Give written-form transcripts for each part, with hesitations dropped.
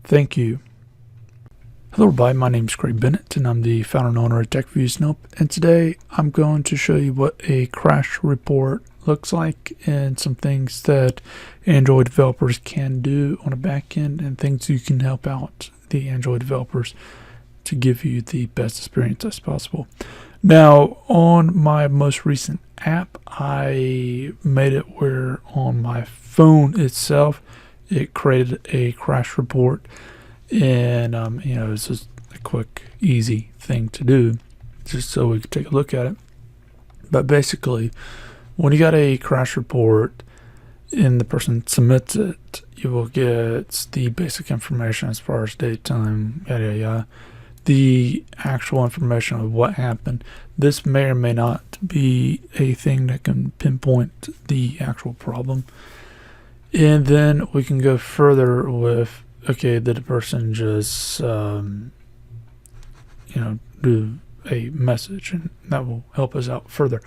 Thank you. Hello everybody, my name is Craig Bennett and I'm the founder and owner of TechViewsNope, and today I'm going to show you what a crash report looks like and some things that Android developers can do on a back end and things you can help out the Android developers to give you the best experience as possible. Now, on my most recent app, I made it where on my phone itself it created a crash report, and it's just a quick, easy thing to do, just so we could take a look at it. But basically, when you got a crash report and the person submits it, you will get the basic information as far as date, time, yada yada yada, the actual information of what happened. This may or may not be a thing that can pinpoint the actual problem. And then we can go further with, okay, did the person just, do a message, and that will help us out further.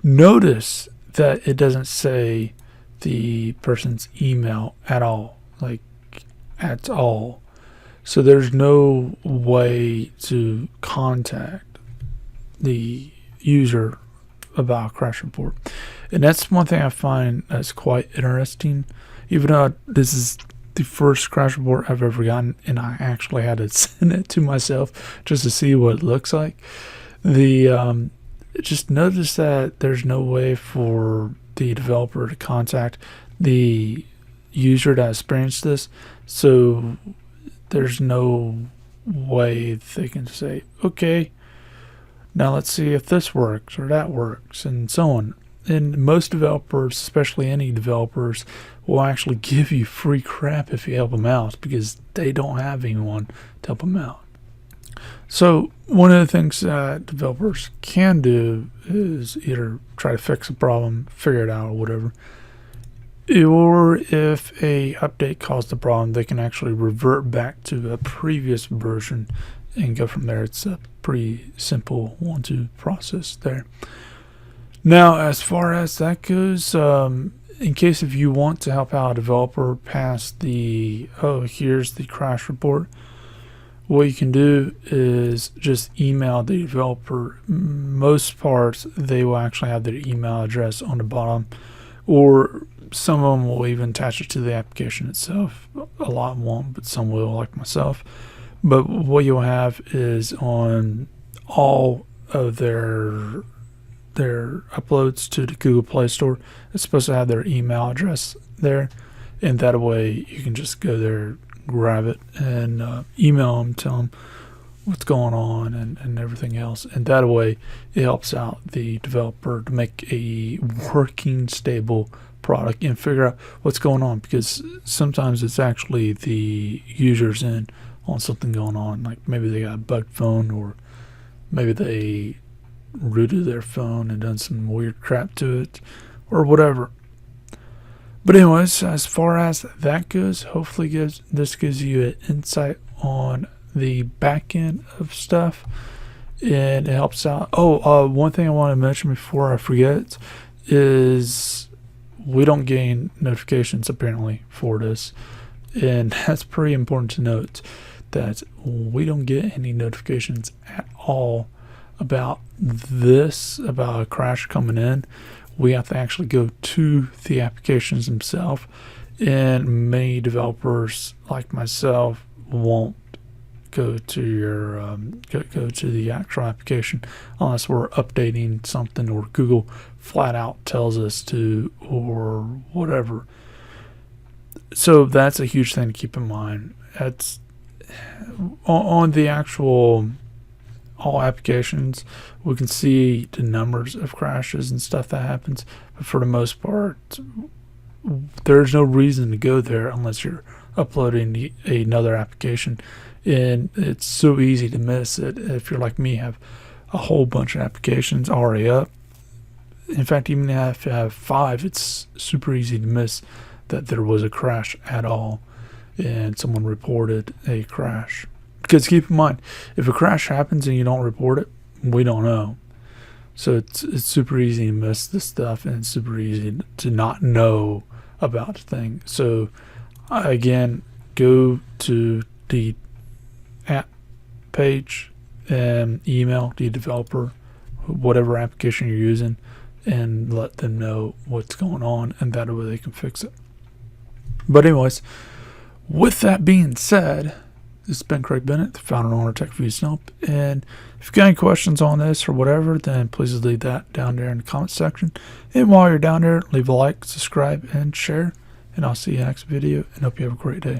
Notice that it doesn't say the person's email at all, like at all. So there's no way to contact the user about a crash report. And that's one thing I find that's quite interesting, even though this is the first crash report I've ever gotten and I actually had to send it to myself just to see what it looks like. Just notice that there's no way for the developer to contact the user that experienced this. So there's no way they can say, okay, now let's see if this works or that works, and so on. And most developers, especially any developers, will actually give you free crap if you help them out because they don't have anyone to help them out. So one of the things that developers can do is either try to fix a problem, figure it out or whatever, or if a update caused the problem, they can actually revert back to a previous version and go from there. It's a pretty simple 1-2 process there. Now, as far as that goes, in case if you want to help out a developer past the, here's the crash report, what you can do is just email the developer. Most parts, they will actually have their email address on the bottom, or some of them will even attach it to the application itself. A lot won't, but some will, like myself. But what you'll have is on all of their uploads to the Google Play Store, it's supposed to have their email address there, and that way you can just go there, grab it, and email them, tell them what's going on and everything else. And that way it helps out the developer to make a working, stable product and figure out what's going on, because sometimes it's actually the users in on something going on, like maybe they got a bugged phone, or maybe they rooted their phone and done some weird crap to it or whatever. But anyways, as far as that goes, hopefully this gives you an insight on the back end of stuff and it helps out. One thing I want to mention before I forget is we don't gain notifications apparently for this, and that's pretty important to note, that we don't get any notifications at all about this, about a crash coming in. We have to actually go to the applications themselves, and many developers like myself won't go to your go to the actual application unless we're updating something or Google flat out tells us to, or whatever. So that's a huge thing to keep in mind. That's on the actual all applications, we can see the numbers of crashes and stuff that happens, but for the most part there's no reason to go there unless you're uploading another application, and it's so easy to miss it. If you're like me, have a whole bunch of applications already up, in fact even if you have 5, it's super easy to miss that there was a crash at all and someone reported a crash. Because keep in mind, if a crash happens and you don't report it, we don't know. So it's super easy to miss this stuff, and it's super easy to not know about the thing. So again, go to the app page and email the developer, whatever application you're using, and let them know what's going on, and that way they can fix it. But anyways, with that being said, this has been Craig Bennett, the founder and owner of TechViews Help. And if you've got any questions on this or whatever, then please leave that down there in the comment section. And while you're down there, leave a like, subscribe, and share. And I'll see you next video, and hope you have a great day.